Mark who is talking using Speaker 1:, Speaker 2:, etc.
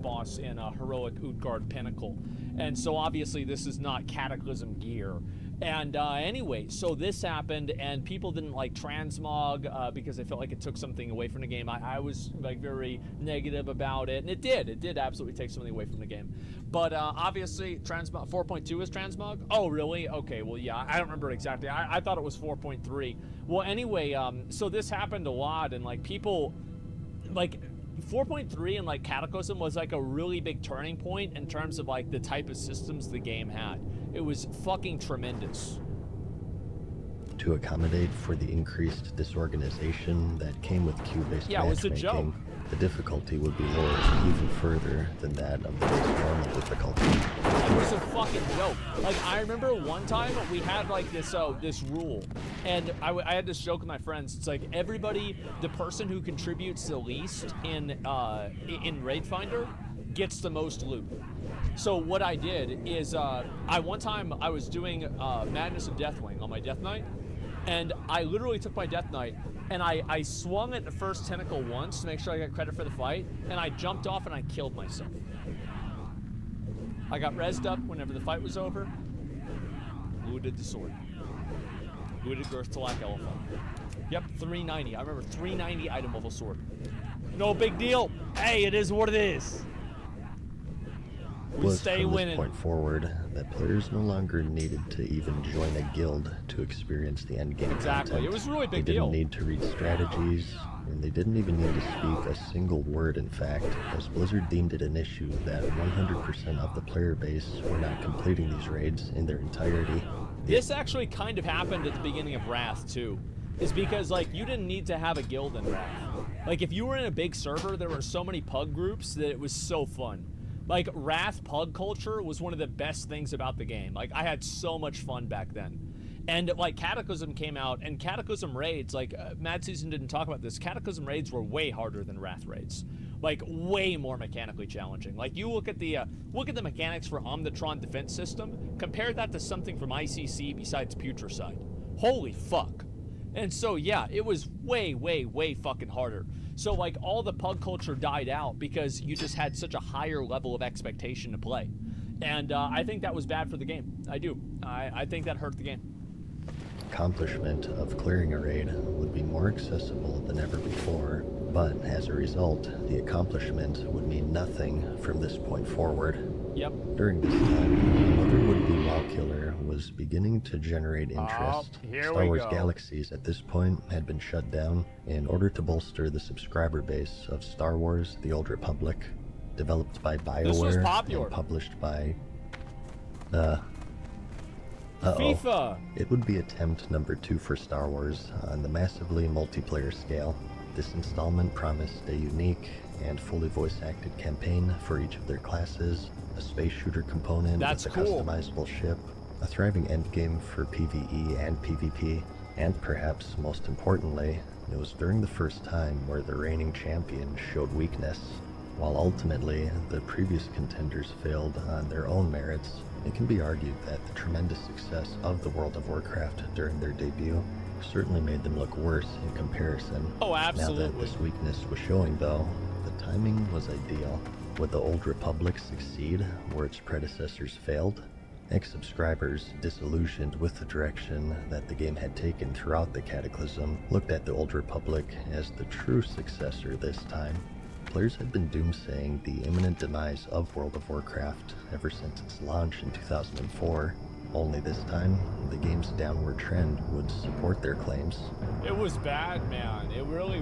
Speaker 1: boss in Heroic Utgard Pinnacle. And so obviously this is not Cataclysm gear. And anyway, so this happened, and people didn't like transmog because they felt like it took something away from the game. I was like very negative about it, and it did absolutely take something away from the game. But obviously transmog 4.2 is transmog. Oh really? Okay, well yeah, I don't remember exactly. I thought it was 4.3. Well anyway, so this happened a lot, and like people like 4.3 and like Cataclysm was like a really big turning point in terms of like the type of systems the game had. It was fucking tremendous.
Speaker 2: To accommodate for the increased disorganization that came with queue-based
Speaker 1: Yeah, it was a joke.
Speaker 2: matchmaking, the difficulty would be lowered even further than that of the base normal difficulty.
Speaker 1: It was a fucking joke. Like, I remember one time we had like this this rule, and I had this joke with my friends. It's like everybody, the person who contributes the least in Raid Finder gets the most loot. So what I did is, one time I was doing Madness of Deathwing on my Death Knight, and I literally took my Death Knight and I swung at the first tentacle once to make sure I got credit for the fight, and I jumped off and I killed myself. I got rezzed up whenever the fight was over, looted the sword. Looted Girthalak Elephant. Yep, 390. I remember 390 item level sword. No big deal. Hey, it is what it is. We stay
Speaker 2: from
Speaker 1: winning.
Speaker 2: This point forward that players no longer needed to even join a guild to experience the endgame
Speaker 1: Exactly.
Speaker 2: content.
Speaker 1: It was a really big
Speaker 2: They
Speaker 1: deal.
Speaker 2: didn't need to read strategies, and they didn't even need to speak a single word, in fact, as Blizzard deemed it an issue that 100% of the player base were not completing these raids in their entirety.
Speaker 1: This actually kind of happened at the beginning of Wrath, too. Is because, like, you didn't need to have a guild in Wrath. Like, if you were in a big server, there were so many pug groups that it was so fun. Like, Wrath pug culture was one of the best things about the game. Like, I had so much fun back then. And, like, Cataclysm came out, and Cataclysm raids, like, Mad Season didn't talk about this, Cataclysm raids were way harder than Wrath raids. Like, way more mechanically challenging. Like, you look at the mechanics for Omnitron defense system, compare that to something from ICC besides Putricide. Holy fuck. And so, yeah, it was way, way, way fucking harder. So, like, all the pug culture died out because you just had such a higher level of expectation to play. And I think that was bad for the game. I do. I think that hurt the game.
Speaker 2: Accomplishment of clearing a raid would be more accessible than ever before, but as a result, the accomplishment would mean nothing from this point forward.
Speaker 1: Yep.
Speaker 2: During this time, another would-be WoW killer was beginning to generate interest. Star Wars Galaxies at this point had been shut down in order to bolster the subscriber base of Star Wars: The Old Republic, developed by BioWare and published by
Speaker 1: FIFA.
Speaker 2: It would be attempt number 2 for Star Wars on the massively multiplayer scale. This installment promised a unique and fully voice-acted campaign for each of their classes, a space shooter component with a customizable ship, a thriving endgame for PvE and PvP, and perhaps most importantly, it was during the first time where the reigning champion showed weakness. While ultimately the previous contenders failed on their own merits, it can be argued that the tremendous success of the World of Warcraft during their debut certainly made them look worse in comparison.
Speaker 1: Oh, absolutely.
Speaker 2: Now that this weakness was showing, though, the timing was ideal. Would the Old Republic succeed where its predecessors failed? Ex-subscribers, disillusioned with the direction that the game had taken throughout the Cataclysm, looked at the Old Republic as the true successor this time. Players had been doomsaying the imminent demise of World of Warcraft ever since its launch in 2004. Only this time, the game's downward trend would support their claims.
Speaker 1: It was bad, man. It really